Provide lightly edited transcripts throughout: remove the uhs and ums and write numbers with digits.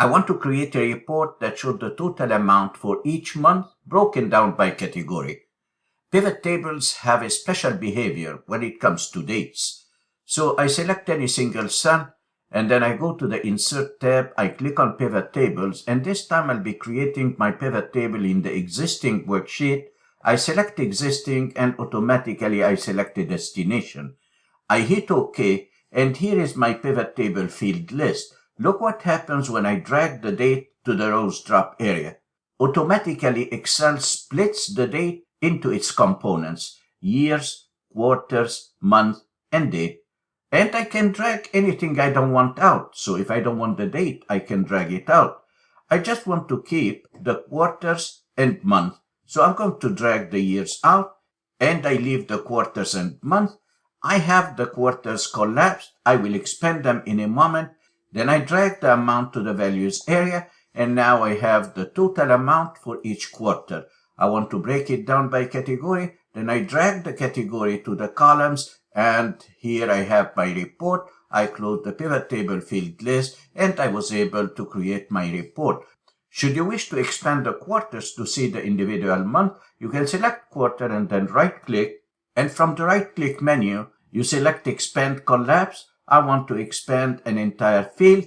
I want to create a report that shows the total amount for each month broken down by category. Pivot tables have a special behavior when it comes to dates. So I select any single cell, and then I go to the Insert tab, I click on Pivot Tables, and this time I'll be creating my pivot table in the existing worksheet. I select Existing, and automatically I select a destination. I hit OK, and here is my pivot table field list. Look what happens when I drag the date to the rows drop area. Automatically, Excel splits the date into its components: years, quarters, month, and date. And I can drag anything I don't want out. So if I don't want the date, I can drag it out. I just want to keep the quarters and month. So I'm going to drag the years out, and I leave the quarters and month. I have the quarters collapsed. I will expand them in a moment. Then I drag the amount to the values area, and now I have the total amount for each quarter. I want to break it down by category. Then I drag the category to the columns, and here I have my report. I close the pivot table field list, and I was able to create my report. Should you wish to expand the quarters to see the individual month, you can select quarter and then right-click, and from the right-click menu, you select Expand Collapse. I want to expand an entire field,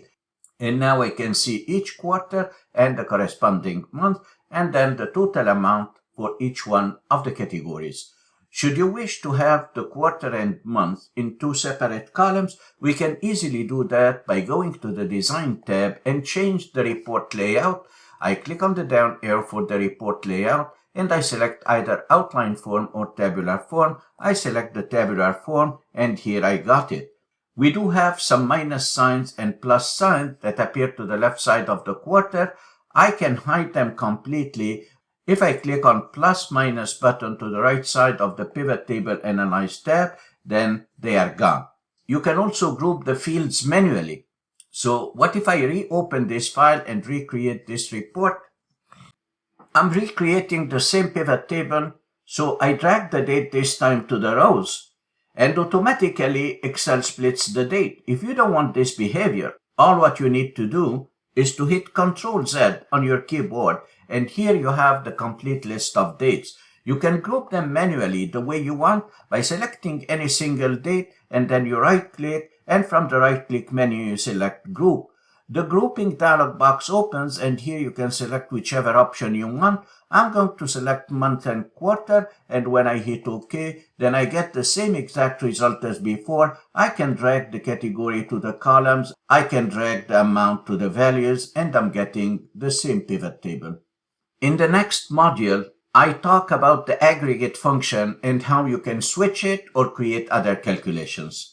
and now I can see each quarter and the corresponding month, and then the total amount for each one of the categories. Should you wish to have the quarter and month in two separate columns, we can easily do that by going to the Design tab and change the report layout. I click on the down arrow for the report layout, and I select either outline form or tabular form. I select the tabular form, and here I got it. We do have some minus signs and plus signs that appear to the left side of the quarter. I can hide them completely. If I click on plus minus button to the right side of the Pivot Table Analyze tab, then they are gone. You can also group the fields manually. So what if I reopen this file and recreate this report? I'm recreating the same pivot table, so I drag the date this time to the rows, and automatically Excel splits the date. If you don't want this behavior, all what you need to do is to hit Ctrl-Z on your keyboard, and here you have the complete list of dates. You can group them manually the way you want by selecting any single date, and then you right-click, and from the right-click menu you select Group. The grouping dialog box opens, and here you can select whichever option you want. I'm going to select month and quarter, and when I hit OK, then I get the same exact result as before. I can drag the category to the columns, I can drag the amount to the values, and I'm getting the same pivot table. In the next module, I talk about the aggregate function and how you can switch it or create other calculations.